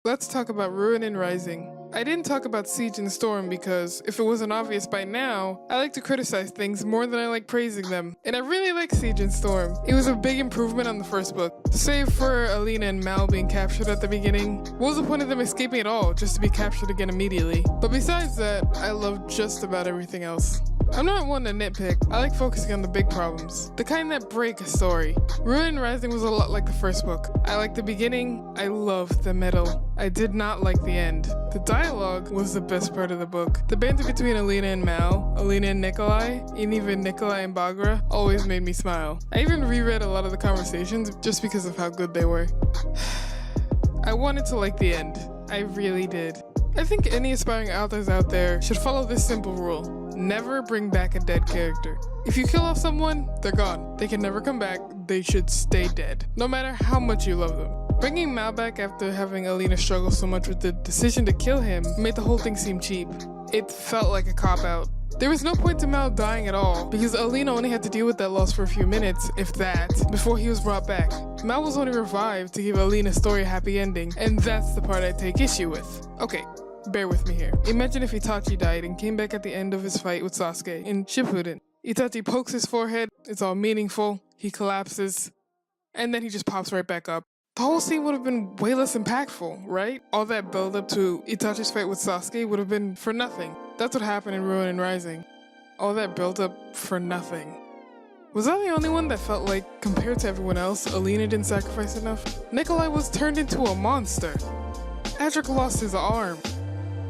Let's talk about Ruin and Rising. I didn't talk about Siege and Storm because, if it wasn't obvious by now, I like to criticize things more than I like praising them. And I really like Siege and Storm. It was a big improvement on the first book. Save for Alina and Mal being captured at the beginning, what was the point of them escaping at all, just to be captured again immediately? But besides that, I love just about everything else. I'm not one to nitpick, I like focusing on the big problems, the kind that break a story. Ruin and Rising was a lot like the first book. I liked the beginning, I loved the middle. I did not like the end. The dialogue was the best part of the book. The banter between Alina and Mal, Alina and Nikolai, and even Nikolai and Bagra always made me smile. I even reread a lot of the conversations just because of how good they were. I wanted to like the end. I really did. I think any aspiring authors out there should follow this simple rule. Never bring back a dead character. If you kill off someone, they're gone. They can never come back. They should stay dead, no matter how much you love them. Bringing Mal back after having Alina struggle so much with the decision to kill him made the whole thing seem cheap. It felt like a cop-out. There was no point to Mal dying at all, because Alina only had to deal with that loss for a few minutes, if that, before he was brought back. Mal was only revived to give Alina's story a happy ending, and that's the part I take issue with. Okay, bear with me here. Imagine if Itachi died and came back at the end of his fight with Sasuke in Shippuden. Itachi pokes his forehead, it's all meaningful, he collapses, and then he just pops right back up. The whole scene would have been way less impactful, right? All that build up to Itachi's fight with Sasuke would have been for nothing. That's what happened in Ruin and Rising. All that build up for nothing. Was I the only one that felt like, compared to everyone else, Alina didn't sacrifice enough? Nikolai was turned into a monster. Adric lost his arm.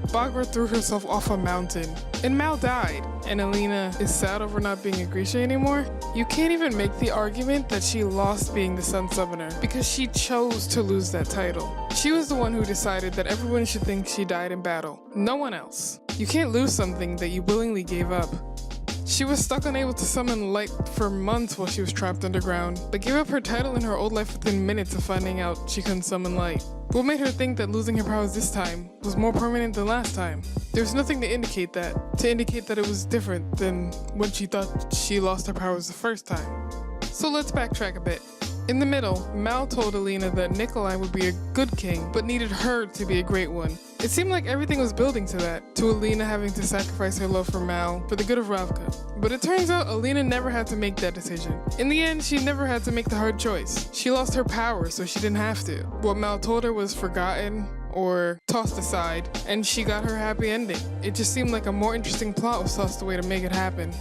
Bagra threw herself off a mountain, and Mal died, and Alina is sad over not being a Grisha anymore. You can't even make the argument that she lost being the Sun Summoner, because she chose to lose that title. She was the one who decided that everyone should think she died in battle, no one else. You can't lose something that you willingly gave up. She was stuck unable to summon light for months while she was trapped underground, but gave up her title in her old life within minutes of finding out she couldn't summon light. What made her think that losing her powers this time was more permanent than last time? There's nothing to indicate that it was different than when she thought she lost her powers the first time. So let's backtrack a bit. In the middle, Mal told Alina that Nikolai would be a good king, but needed her to be a great one. It seemed like everything was building to that, to Alina having to sacrifice her love for Mal for the good of Ravka. But it turns out Alina never had to make that decision. In the end, she never had to make the hard choice. She lost her power, so she didn't have to. What Mal told her was forgotten or tossed aside, and she got her happy ending. It just seemed like a more interesting plot was tossed away to make it happen.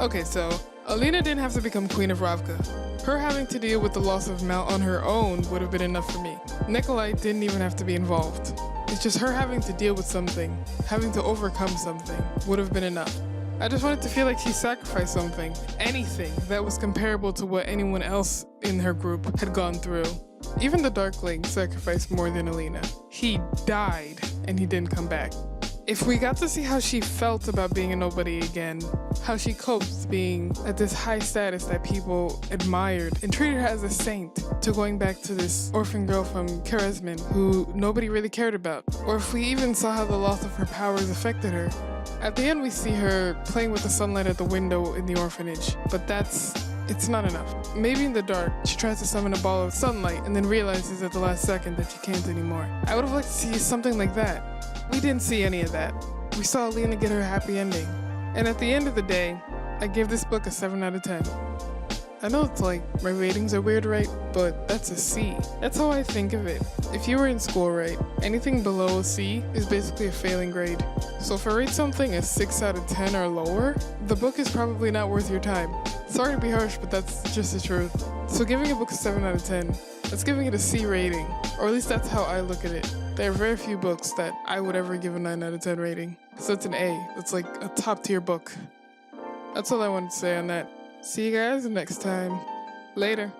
Okay, so Alina didn't have to become Queen of Ravka. Her having to deal with the loss of Mal on her own would have been enough for me. Nikolai didn't even have to be involved. It's just her having to deal with something, having to overcome something, would have been enough. I just wanted to feel like she sacrificed something, anything that was comparable to what anyone else in her group had gone through. Even the Darkling sacrificed more than Alina. He died, and he didn't come back. If we got to see how she felt about being a nobody again, how she coped being at this high status that people admired and treated her as a saint, to going back to this orphan girl from Karazmin who nobody really cared about, or if we even saw how the loss of her powers affected her. At the end we see her playing with the sunlight at the window in the orphanage, but it's not enough. Maybe in the dark, she tries to summon a ball of sunlight and then realizes at the last second that she can't anymore. I would have liked to see something like that. We didn't see any of that. We saw Alina get her happy ending. And at the end of the day, I gave this book a 7 out of 10. I know it's like, my ratings are weird, right? But that's a C. That's how I think of it. If you were in school, right, anything below a C is basically a failing grade. So if I rate something a 6 out of 10 or lower, the book is probably not worth your time. Sorry to be harsh, but that's just the truth. So giving a book a 7 out of 10, that's giving it a C rating. Or at least that's how I look at it. There are very few books that I would ever give a 9 out of 10 rating. So it's an A. It's like a top tier book. That's all I wanted to say on that. See you guys next time. Later.